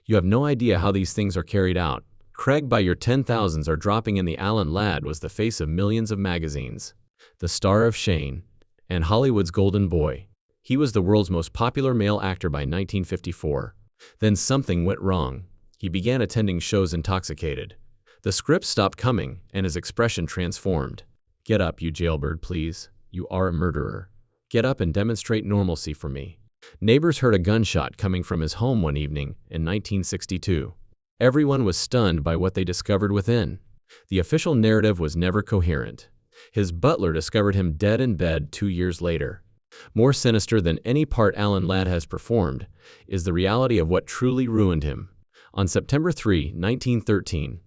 You have no idea how these things are carried out. Craig, by your 10,000s are dropping in. The Alan Ladd was the face of millions of magazines, the star of Shane, and Hollywood's golden boy. He was the world's most popular male actor by 1954. Then something went wrong. He began attending shows intoxicated. The scripts stopped coming, and his expression transformed. Get up, you jailbird, please. You are a murderer. Get up and demonstrate normalcy for me. Neighbors heard a gunshot coming from his home one evening in 1962. Everyone was stunned by what they discovered within. The official narrative was never coherent. His butler discovered him dead in bed 2 years later. More sinister than any part Alan Ladd has performed is the reality of what truly ruined him. On September 3, 1913,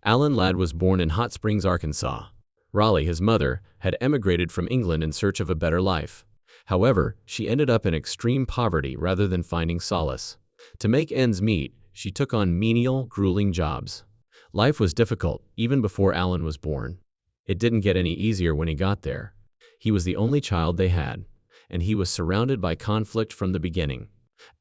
Alan Ladd was born in Hot Springs, Arkansas. Raleigh, his mother, had emigrated from England in search of a better life. However, she ended up in extreme poverty rather than finding solace. To make ends meet, she took on menial, grueling jobs. Life was difficult, even before Alan was born. It didn't get any easier when he got there. He was the only child they had, and he was surrounded by conflict from the beginning.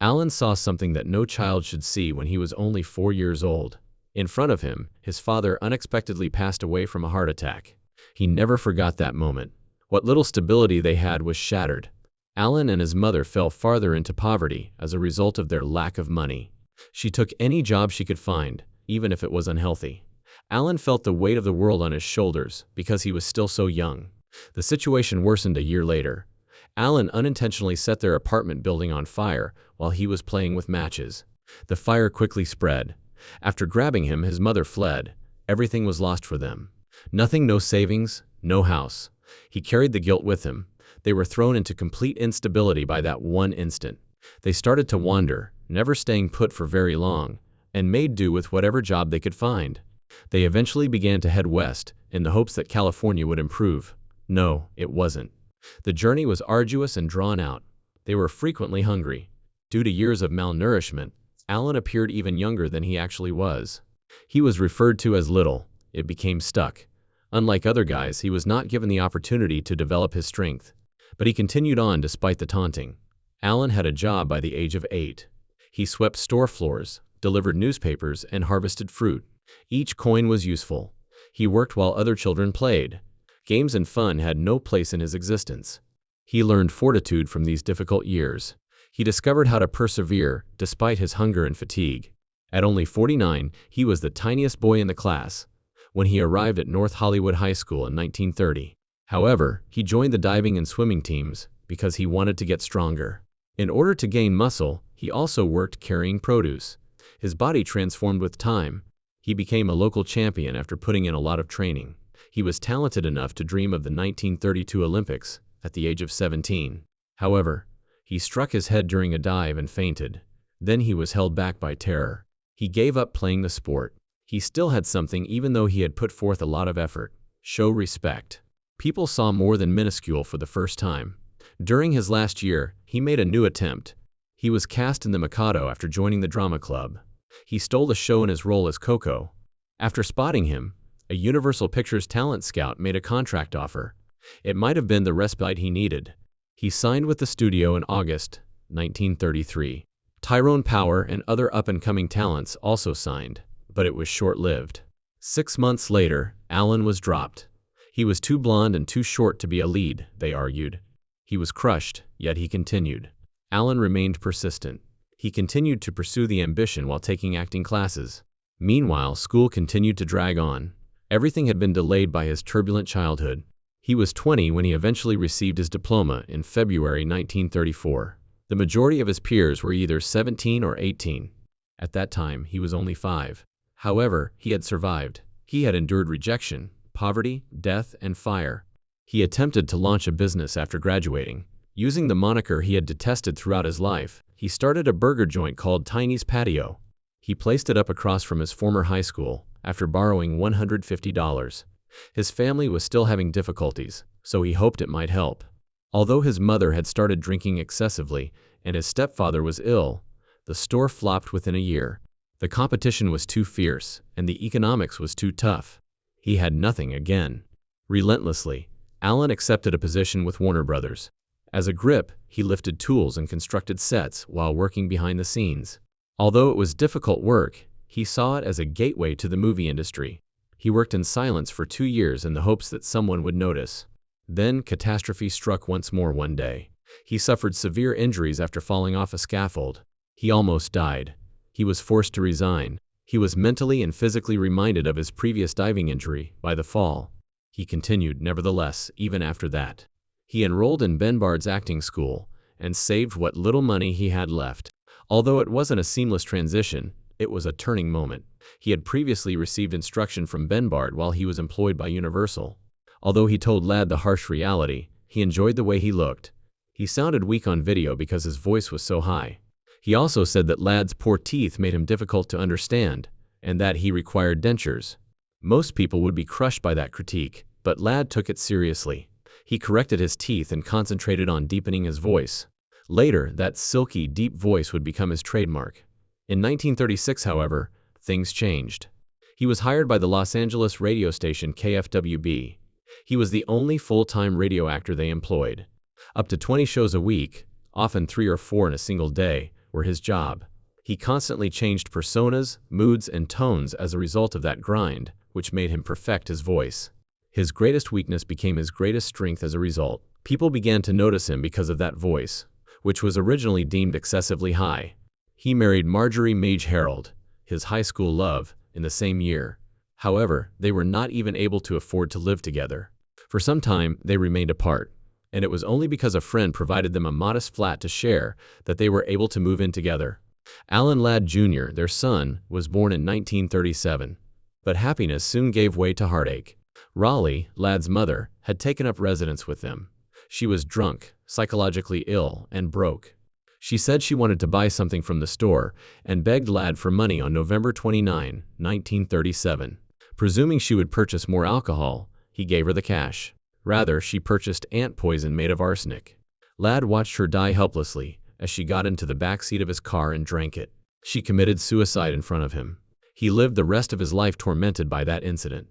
Alan saw something that no child should see when he was only 4 years old. In front of him, his father unexpectedly passed away from a heart attack. He never forgot that moment. What little stability they had was shattered. Alan and his mother fell farther into poverty as a result of their lack of money. She took any job she could find, even if it was unhealthy. Alan felt the weight of the world on his shoulders because he was still so young. The situation worsened a year later. Alan unintentionally set their apartment building on fire while he was playing with matches. The fire quickly spread. After grabbing him, his mother fled. Everything was lost for them. Nothing, no savings, no house. He carried the guilt with him. They were thrown into complete instability by that one instant. They started to wander, never staying put for very long, and made do with whatever job they could find. They eventually began to head west, in the hopes that California would improve. No, it wasn't. The journey was arduous and drawn out. They were frequently hungry. Due to years of malnourishment, Alan appeared even younger than he actually was. He was referred to as little. It became stuck. Unlike other guys, he was not given the opportunity to develop his strength. But he continued on despite the taunting. Alan had a job by the age of 8. He swept store floors, delivered newspapers, and harvested fruit. Each coin was useful. He worked while other children played. Games and fun had no place in his existence. He learned fortitude from these difficult years. He discovered how to persevere despite his hunger and fatigue. At only 49, he was the tiniest boy in the class when he arrived at North Hollywood High School in 1930. However, he joined the diving and swimming teams because he wanted to get stronger. In order to gain muscle, he also worked carrying produce. His body transformed with time. He became a local champion after putting in a lot of training. He was talented enough to dream of the 1932 Olympics at the age of 17. However, he struck his head during a dive and fainted. Then he was held back by terror. He gave up playing the sport. He still had something even though he had put forth a lot of effort. Show respect. People saw more than minuscule for the first time. During his last year, he made a new attempt. He was cast in The Mikado after joining the drama club. He stole the show in his role as Coco. After spotting him, a Universal Pictures talent scout made a contract offer. It might have been the respite he needed. He signed with the studio in August 1933. Tyrone Power and other up-and-coming talents also signed, but it was short-lived. 6 months later, Alan was dropped. He was too blonde and too short to be a lead, they argued. He was crushed, yet he continued. Alan remained persistent. He continued to pursue the ambition while taking acting classes. Meanwhile, school continued to drag on. Everything had been delayed by his turbulent childhood. He was 20 when he eventually received his diploma in February 1934. The majority of his peers were either 17 or 18. At that time, he was only 5. However, he had survived. He had endured rejection, poverty, death, and fire. He attempted to launch a business after graduating. Using the moniker he had detested throughout his life, he started a burger joint called Tiny's Patio. He placed it up across from his former high school after borrowing $150. His family was still having difficulties, so he hoped it might help. Although his mother had started drinking excessively and his stepfather was ill, the store flopped within a year. The competition was too fierce, and the economics was too tough. He had nothing again. Relentlessly, Alan accepted a position with Warner Brothers. As a grip, he lifted tools and constructed sets while working behind the scenes. Although it was difficult work, he saw it as a gateway to the movie industry. He worked in silence for 2 years in the hopes that someone would notice. Then catastrophe struck once more one day. He suffered severe injuries after falling off a scaffold. He almost died. He was forced to resign. He was mentally and physically reminded of his previous diving injury by the fall. He continued, nevertheless, even after that. He enrolled in Ben Bard's acting school and saved what little money he had left. Although it wasn't a seamless transition, it was a turning moment. He had previously received instruction from Ben Bard while he was employed by Universal. Although he told Ladd the harsh reality, he enjoyed the way he looked. He sounded weak on video because his voice was so high. He also said that Ladd's poor teeth made him difficult to understand, and that he required dentures. Most people would be crushed by that critique, but Ladd took it seriously. He corrected his teeth and concentrated on deepening his voice. Later, that silky, deep voice would become his trademark. In 1936, however, things changed. He was hired by the Los Angeles radio station KFWB. He was the only full-time radio actor they employed. Up to 20 shows a week, often 3 or 4 in a single day, were his job. He constantly changed personas, moods, and tones as a result of that grind, which made him perfect his voice. His greatest weakness became his greatest strength as a result. People began to notice him because of that voice, which was originally deemed excessively high. He married Marjorie Mage Harold, his high school love, in the same year. However, they were not even able to afford to live together. For some time, they remained apart, and it was only because a friend provided them a modest flat to share that they were able to move in together. Alan Ladd Jr., their son, was born in 1937. But happiness soon gave way to heartache. Raleigh, Ladd's mother, had taken up residence with them. She was drunk, psychologically ill, and broke. She said she wanted to buy something from the store and begged Ladd for money on November 29, 1937. Presuming she would purchase more alcohol, he gave her the cash. Rather, she purchased ant poison made of arsenic. Ladd watched her die helplessly as she got into the back seat of his car and drank it. She committed suicide in front of him. He lived the rest of his life tormented by that incident.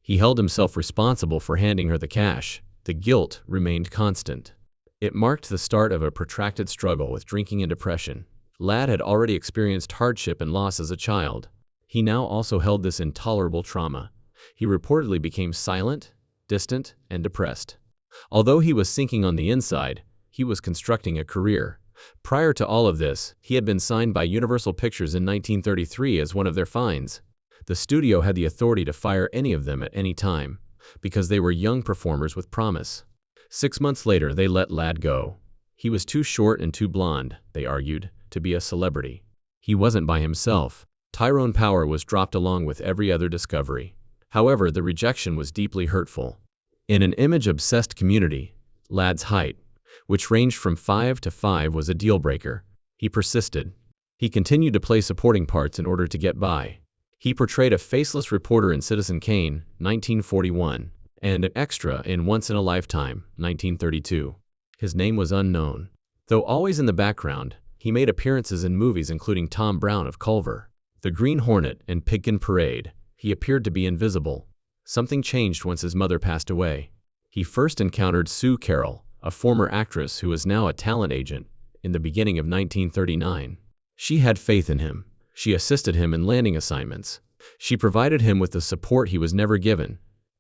He held himself responsible for handing her the cash. The guilt remained constant. It marked the start of a protracted struggle with drinking and depression. Ladd had already experienced hardship and loss as a child. He now also held this intolerable trauma. He reportedly became silent, distant, and depressed. Although he was sinking on the inside, he was constructing a career. Prior to all of this, he had been signed by Universal Pictures in 1933 as one of their finds. The studio had the authority to fire any of them at any time, because they were young performers with promise. 6 months later, they let Ladd go. He was too short and too blonde, they argued, to be a celebrity. He wasn't by himself. Tyrone Power was dropped along with every other discovery. However, the rejection was deeply hurtful. In an image-obsessed community, Ladd's height, which ranged from 5'5", was a deal-breaker. He persisted. He continued to play supporting parts in order to get by. He portrayed a faceless reporter in Citizen Kane, 1941, and an extra in Once in a Lifetime, 1932. His name was unknown. Though always in the background, he made appearances in movies including Tom Brown of Culver, The Green Hornet, and Pigkin Parade. He appeared to be invisible. Something changed once his mother passed away. He first encountered Sue Carroll, a former actress who was now a talent agent, in the beginning of 1939. She had faith in him. She assisted him in landing assignments. She provided him with the support he was never given,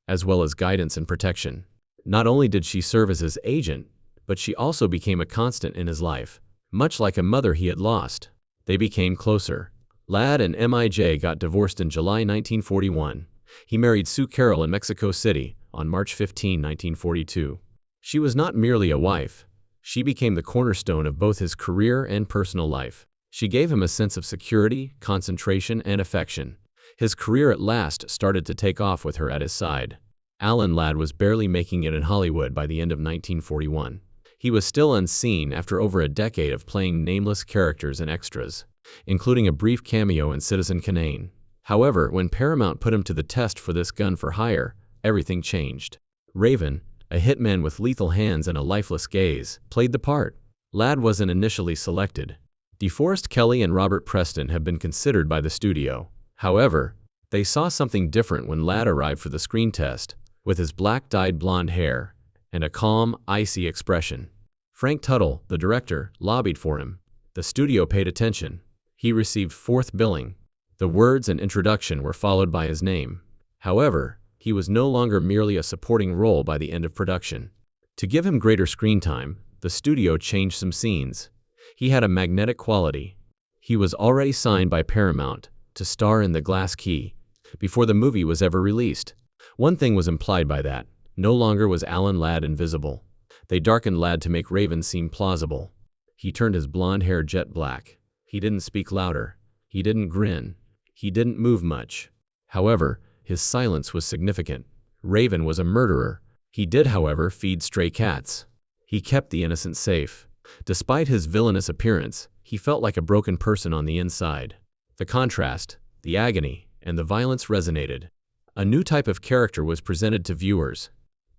as well as guidance and protection. Not only did she serve as his agent, but she also became a constant in his life. Much like a mother he had lost, they became closer. Ladd and MIJ got divorced in July 1941. He married Sue Carroll in Mexico City on March 15, 1942. She was not merely a wife. She became the cornerstone of both his career and personal life. She gave him a sense of security, concentration, and affection. His career at last started to take off with her at his side. Alan Ladd was barely making it in Hollywood by the end of 1941. He was still unseen after over a decade of playing nameless characters and extras, including a brief cameo in Citizen Kane. However, when Paramount put him to the test for this Gun for Hire, everything changed. Raven, a hitman with lethal hands and a lifeless gaze, played the part. Ladd wasn't initially selected. DeForest Kelley and Robert Preston had been considered by the studio. However, they saw something different when Ladd arrived for the screen test, with his black-dyed blonde hair and a calm, icy expression. Frank Tuttle, the director, lobbied for him. The studio paid attention. He received fourth billing. The words and introduction were followed by his name. However, he was no longer merely a supporting role by the end of production. To give him greater screen time, the studio changed some scenes. He had a magnetic quality. He was already signed by Paramount to star in The Glass Key before the movie was ever released. One thing was implied by that. No longer was Alan Ladd invisible. They darkened Ladd to make Raven seem plausible. He turned his blonde hair jet black. He didn't speak louder. He didn't grin. He didn't move much. However, his silence was significant. Raven was a murderer. He did, however, feed stray cats. He kept the innocent safe. Despite his villainous appearance, he felt like a broken person on the inside. The contrast, the agony, and the violence resonated. A new type of character was presented to viewers.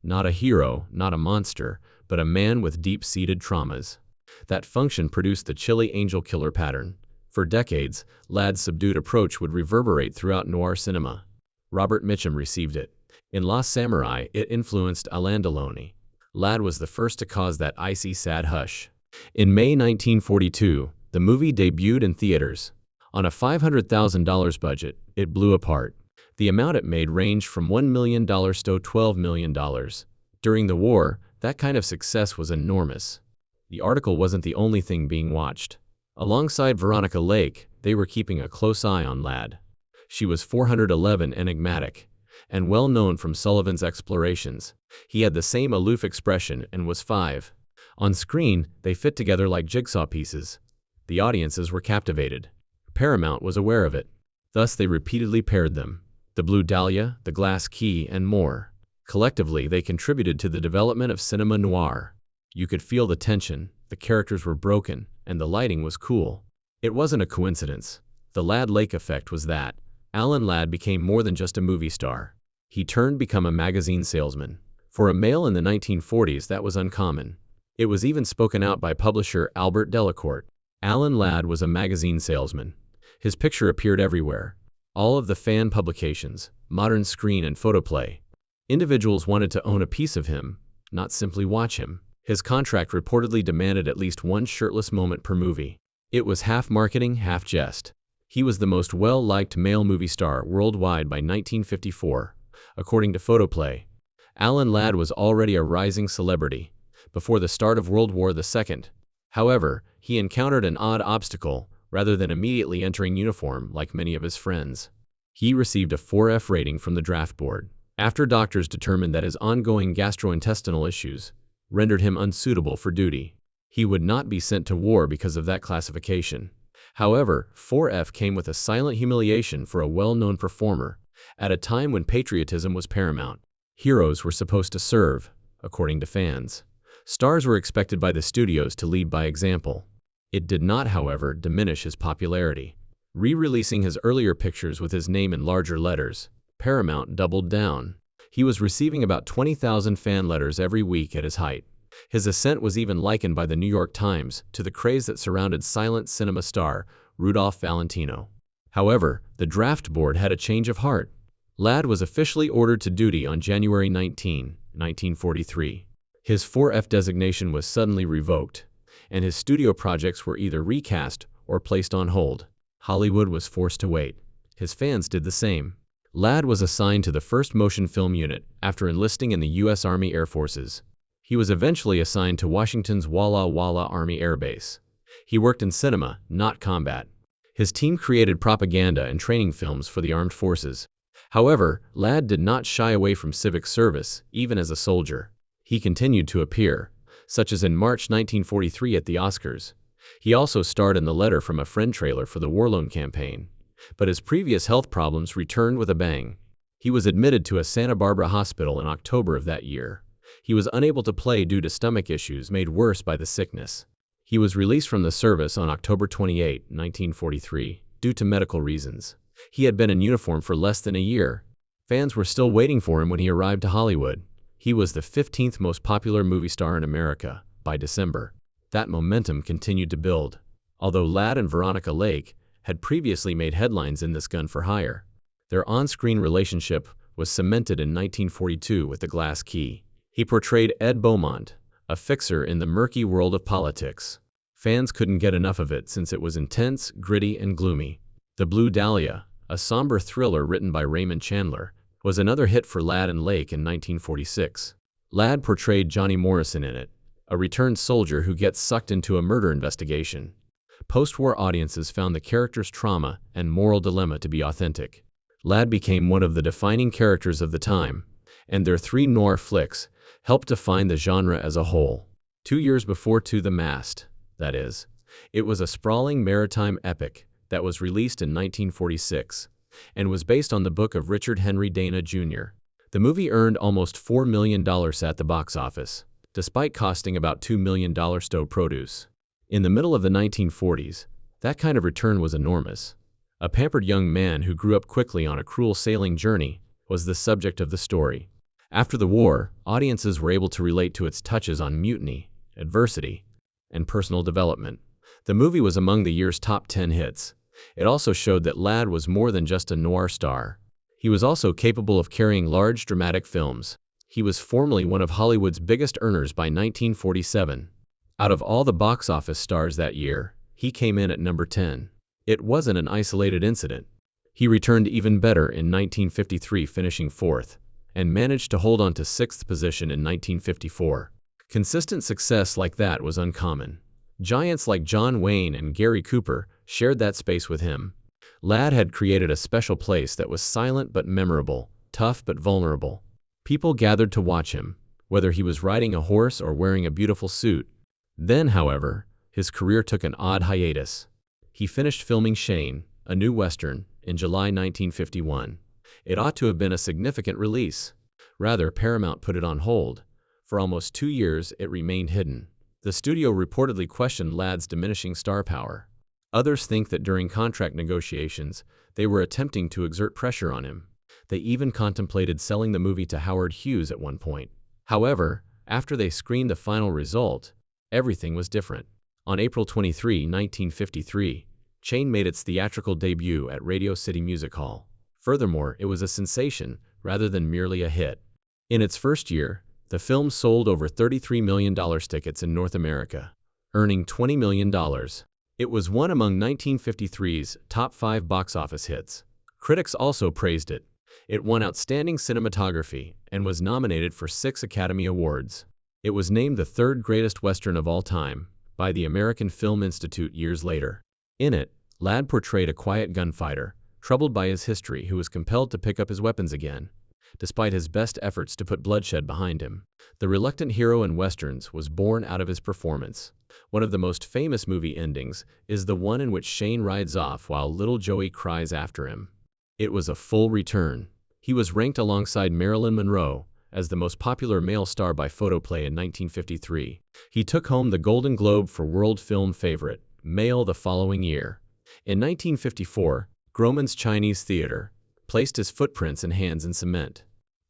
Not a hero, not a monster, but a man with deep-seated traumas. That function produced the chilly angel killer pattern. For decades, Ladd's subdued approach would reverberate throughout noir cinema. Robert Mitchum received it. In Lost Samurai, it influenced Alain Delon. Ladd was the first to cause that icy, sad hush. In May 1942, the movie debuted in theaters. On a $500,000 budget, it blew apart. The amount it made ranged from $1 million to $12 million. During the war, that kind of success was enormous. The article wasn't the only thing being watched. Alongside Veronica Lake, they were keeping a close eye on Ladd. She was 411 enigmatic, and well known from Sullivan's explorations. He had the same aloof expression and was 5. On screen, they fit together like jigsaw pieces. The audiences were captivated. Paramount was aware of it. Thus they repeatedly paired them. The Blue Dahlia, The Glass Key, and more. Collectively, they contributed to the development of cinema noir. You could feel the tension, the characters were broken, and the lighting was cool. It wasn't a coincidence. The Ladd Lake effect was that. Alan Ladd became more than just a movie star. He turned become a magazine salesman. For a male in the 1940s, that was uncommon. It was even spoken out by publisher Albert Delacourt. Alan Ladd was a magazine salesman. His picture appeared everywhere. All of the fan publications, Modern Screen and Photoplay. Individuals wanted to own a piece of him, not simply watch him. His contract reportedly demanded at least one shirtless moment per movie. It was half marketing, half jest. He was the most well-liked male movie star worldwide by 1954, according to Photoplay. Alan Ladd was already a rising celebrity before the start of World War II. However, he encountered an odd obstacle. Rather than immediately entering uniform like many of his friends, he received a 4F rating from the draft board, after doctors determined that his ongoing gastrointestinal issues rendered him unsuitable for duty. He would not be sent to war because of that classification. However, 4F came with a silent humiliation for a well-known performer, at a time when patriotism was paramount. Heroes were supposed to serve, according to fans. Stars were expected by the studios to lead by example. It did not, however, diminish his popularity. Re-releasing his earlier pictures with his name in larger letters, Paramount doubled down. He was receiving about 20,000 fan letters every week at his height. His ascent was even likened by the New York Times to the craze that surrounded silent cinema star Rudolph Valentino. However, the draft board had a change of heart. Ladd was officially ordered to duty on January 19, 1943. His 4F designation was suddenly revoked, and his studio projects were either recast or placed on hold. Hollywood was forced to wait. His fans did the same. Ladd was assigned to the 1st Motion Film Unit after enlisting in the U.S. Army Air Forces. He was eventually assigned to Washington's Walla Walla Army Air Base. He worked in cinema, not combat. His team created propaganda and training films for the armed forces. However, Ladd did not shy away from civic service, even as a soldier. He continued to appear, such as in March 1943 at the Oscars. He also starred in the Letter from a Friend trailer for the War Loan campaign. But his previous health problems returned with a bang. He was admitted to a Santa Barbara hospital in October of that year. He was unable to play due to stomach issues made worse by the sickness. He was released from the service on October 28, 1943, due to medical reasons. He had been in uniform for less than a year. Fans were still waiting for him when he arrived to Hollywood. He was the 15th most popular movie star in America by December. That momentum continued to build. Although Ladd and Veronica Lake had previously made headlines in This Gun for Hire, their on-screen relationship was cemented in 1942 with The Glass Key. He portrayed Ed Beaumont, a fixer in the murky world of politics. Fans couldn't get enough of it since it was intense, gritty, and gloomy. The Blue Dahlia, a somber thriller written by Raymond Chandler, was another hit for Ladd and Lake in 1946. Ladd portrayed Johnny Morrison in it, a returned soldier who gets sucked into a murder investigation. Post-war audiences found the character's trauma and moral dilemma to be authentic. Ladd became one of the defining characters of the time, and their three noir flicks helped define the genre as a whole. 2 years before To the Mast, that is, it was a sprawling maritime epic that was released in 1946 and was based on the book of Richard Henry Dana Jr. The movie earned almost $4 million at the box office, despite costing about $2 million to produce. In the middle of the 1940s, that kind of return was enormous. A pampered young man who grew up quickly on a cruel sailing journey was the subject of the story. After the war, audiences were able to relate to its touches on mutiny, adversity, and personal development. The movie was among the year's top 10 hits. It also showed that Ladd was more than just a noir star. He was also capable of carrying large dramatic films. He was formerly one of Hollywood's biggest earners by 1947. Out of all the box office stars that year, he came in at number 10. It wasn't an isolated incident. He returned even better in 1953, finishing 4th, and managed to hold on to 6th position in 1954. Consistent success like that was uncommon. Giants like John Wayne and Gary Cooper shared that space with him. Ladd had created a special place that was silent but memorable, tough but vulnerable. People gathered to watch him, whether he was riding a horse or wearing a beautiful suit. Then, however, his career took an odd hiatus. He finished filming Shane, a new Western, in July 1951. It ought to have been a significant release. Rather, Paramount put it on hold. For almost 2 years, it remained hidden. The studio reportedly questioned Ladd's diminishing star power. Others think that during contract negotiations, they were attempting to exert pressure on him. They even contemplated selling the movie to Howard Hughes at one point. However, after they screened the final result, everything was different. On April 23, 1953, Shane made its theatrical debut at Radio City Music Hall. Furthermore, it was a sensation rather than merely a hit. In its first year, the film sold over $33 million tickets in North America, earning $20 million. It was one among 1953's top 5 box office hits. Critics also praised it. It won Outstanding Cinematography and was nominated for 6 Academy Awards. It was named the 3rd greatest Western of all time by the American Film Institute years later. In it, Ladd portrayed a quiet gunfighter, troubled by his history, who was compelled to pick up his weapons again, despite his best efforts to put bloodshed behind him. The reluctant hero in Westerns was born out of his performance. One of the most famous movie endings is the one in which Shane rides off while little Joey cries after him. It was a full return. He was ranked alongside Marilyn Monroe as the most popular male star by Photoplay in 1953. He took home the Golden Globe for World Film Favorite Male the following year. In 1954, Grauman's Chinese Theater placed his footprints and hands in cement.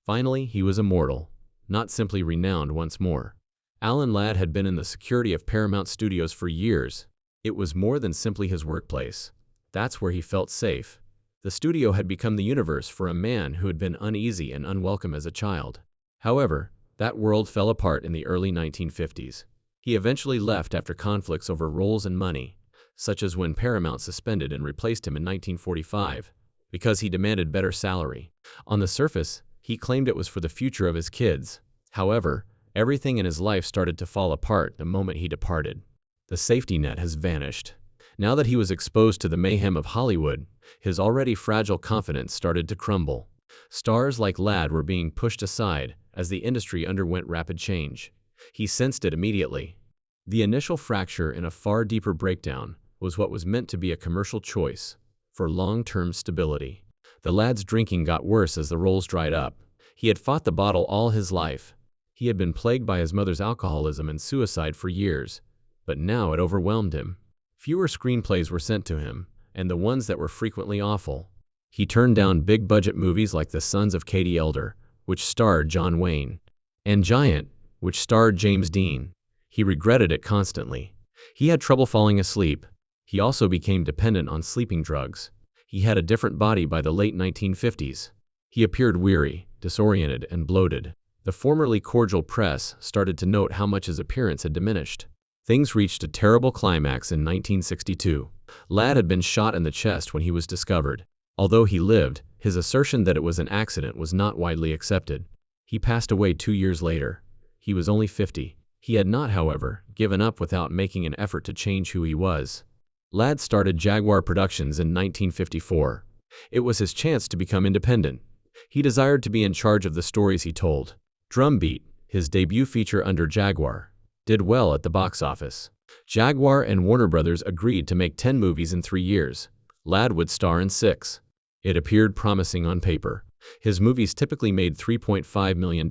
Finally, he was immortal, not simply renowned once more. Alan Ladd had been in the security of Paramount Studios for years. It was more than simply his workplace. That's where he felt safe. The studio had become the universe for a man who had been uneasy and unwelcome as a child. However, that world fell apart in the early 1950s. He eventually left after conflicts over roles and money, such as when Paramount suspended and replaced him in 1945, because he demanded better salary. On the surface, he claimed it was for the future of his kids. However, everything in his life started to fall apart the moment he departed. The safety net has vanished. Now that he was exposed to the mayhem of Hollywood, his already fragile confidence started to crumble. Stars like Ladd were being pushed aside as the industry underwent rapid change. He sensed it immediately. The initial fracture in a far deeper breakdown was what was meant to be a commercial choice for long-term stability. The lad's drinking got worse as the roles dried up. He had fought the bottle all his life. He had been plagued by his mother's alcoholism and suicide for years, but now it overwhelmed him. Fewer screenplays were sent to him, and the ones that were frequently awful. He turned down big-budget movies like The Sons of Katie Elder, which starred John Wayne, and Giant, which starred James Dean. He regretted it constantly. He had trouble falling asleep. He also became dependent on sleeping drugs. He had a different body by the late 1950s. He appeared weary, disoriented, and bloated. The formerly cordial press started to note how much his appearance had diminished. Things reached a terrible climax in 1962. Ladd had been shot in the chest when he was discovered. Although he lived, his assertion that it was an accident was not widely accepted. He passed away 2 years later. He was only 50. He had not, however, given up without making an effort to change who he was. Ladd started Jaguar Productions in 1954. It was his chance to become independent. He desired to be in charge of the stories he told. Drumbeat, his debut feature under Jaguar, did well at the box office. Jaguar and Warner Brothers agreed to make 10 movies in 3 years. Ladd would star in 6. It appeared promising on paper. His movies typically made $3.5 million,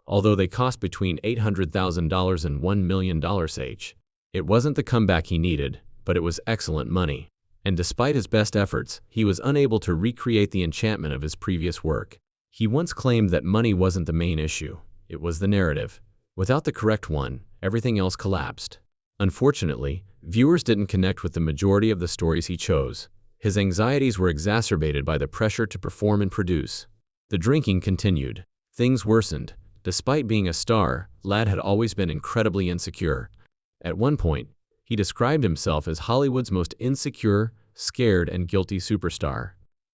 although they cost between $800,000 and $1 million each. It wasn't the comeback he needed, but it was excellent money. And despite his best efforts, he was unable to recreate the enchantment of his previous work. He once claimed that money wasn't the main issue, it was the narrative. Without the correct one, everything else collapsed. Unfortunately, viewers didn't connect with the majority of the stories he chose. His anxieties were exacerbated by the pressure to perform and produce. The drinking continued. Things worsened. Despite being a star, Ladd had always been incredibly insecure. At one point, he described himself as Hollywood's most insecure, scared, and guilty superstar.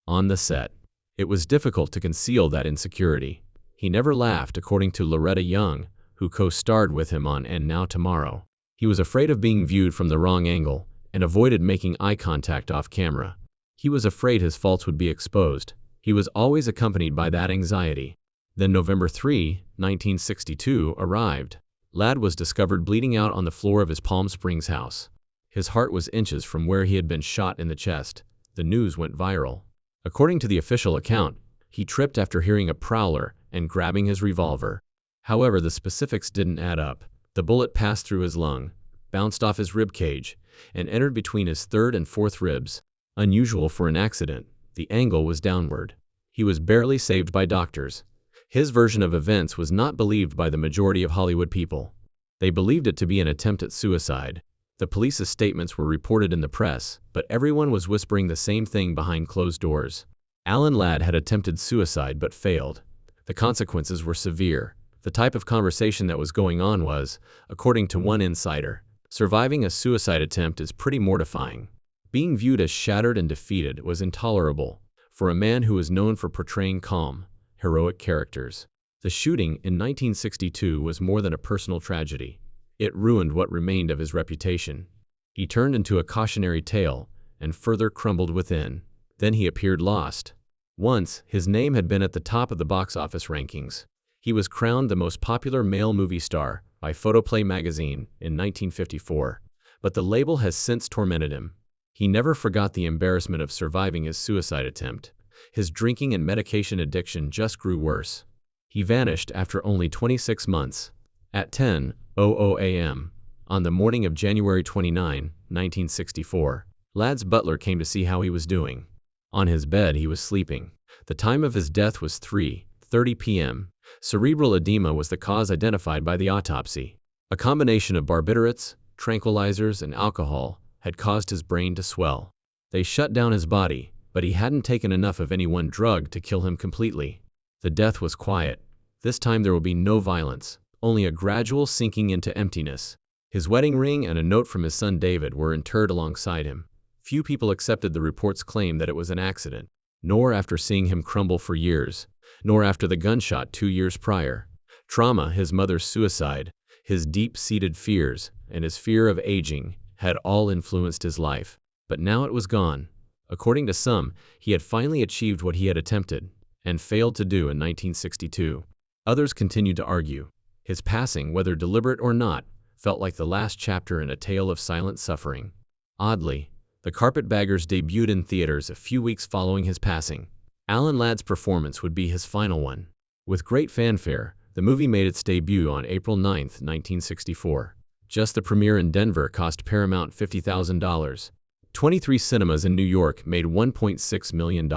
On the set, it was difficult to conceal that insecurity. He never laughed, according to Loretta Young, who co-starred with him on And Now Tomorrow. He was afraid of being viewed from the wrong angle and avoided making eye contact off camera. He was afraid his faults would be exposed. He was always accompanied by that anxiety. Then November 3, 1962 arrived. Ladd was discovered bleeding out on the floor of his Palm Springs house. His heart was inches from where he had been shot in the chest. The news went viral. According to the official account, he tripped after hearing a prowler and grabbing his revolver. However, the specifics didn't add up. The bullet passed through his lung, bounced off his rib cage, and entered between his third and fourth ribs. Unusual for an accident, the angle was downward. He was barely saved by doctors. His version of events was not believed by the majority of Hollywood people. They believed it to be an attempt at suicide. The police's statements were reported in the press, but everyone was whispering the same thing behind closed doors. Alan Ladd had attempted suicide but failed. The consequences were severe. The type of conversation that was going on was, according to one insider, surviving a suicide attempt is pretty mortifying. Being viewed as shattered and defeated was intolerable for a man who was known for portraying calm, heroic characters. The shooting in 1962 was more than a personal tragedy. It ruined what remained of his reputation. He turned into a cautionary tale and further crumbled within. Then he appeared lost. Once, his name had been at the top of the box office rankings. He was crowned the most popular male movie star by Photoplay magazine in 1954, but the label has since tormented him. He never forgot the embarrassment of surviving his suicide attempt. His drinking and medication addiction just grew worse. He vanished after only 26 months. At 10:00 a.m., on the morning of January 29, 1964, Ladd's butler came to see how he was doing. On his bed he was sleeping. The time of his death was 3:30 p.m. Cerebral edema was the cause identified by the autopsy. A combination of barbiturates, tranquilizers, and alcohol had caused his brain to swell. They shut down his body, but he hadn't taken enough of any one drug to kill him completely. The death was quiet. This time there will be no violence, only a gradual sinking into emptiness. His wedding ring and a note from his son David were interred alongside him. Few people accepted the report's claim that it was an accident, nor after seeing him crumble for years, nor after the gunshot 2 years prior. Trauma, his mother's suicide, his deep-seated fears, and his fear of aging had all influenced his life. But now it was gone. According to some, he had finally achieved what he had attempted and failed to do in 1962. Others continued to argue. His passing, whether deliberate or not, felt like the last chapter in a tale of silent suffering. Oddly, The Carpetbaggers debuted in theaters a few weeks following his passing. Alan Ladd's performance would be his final one. With great fanfare, the movie made its debut on April 9, 1964. Just the premiere in Denver cost Paramount $50,000. 23 cinemas in New York made $1.6 million.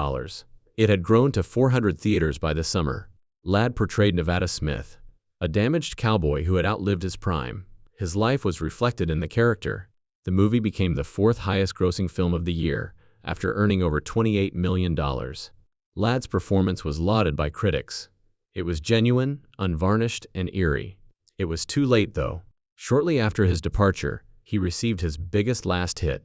It had grown to 400 theaters by the summer. Ladd portrayed Nevada Smith, a damaged cowboy who had outlived his prime. His life was reflected in the character. The movie became the fourth highest-grossing film of the year, after earning over $28 million. Ladd's performance was lauded by critics. It was genuine, unvarnished, and eerie. It was too late, though. Shortly after his departure, he received his biggest last hit,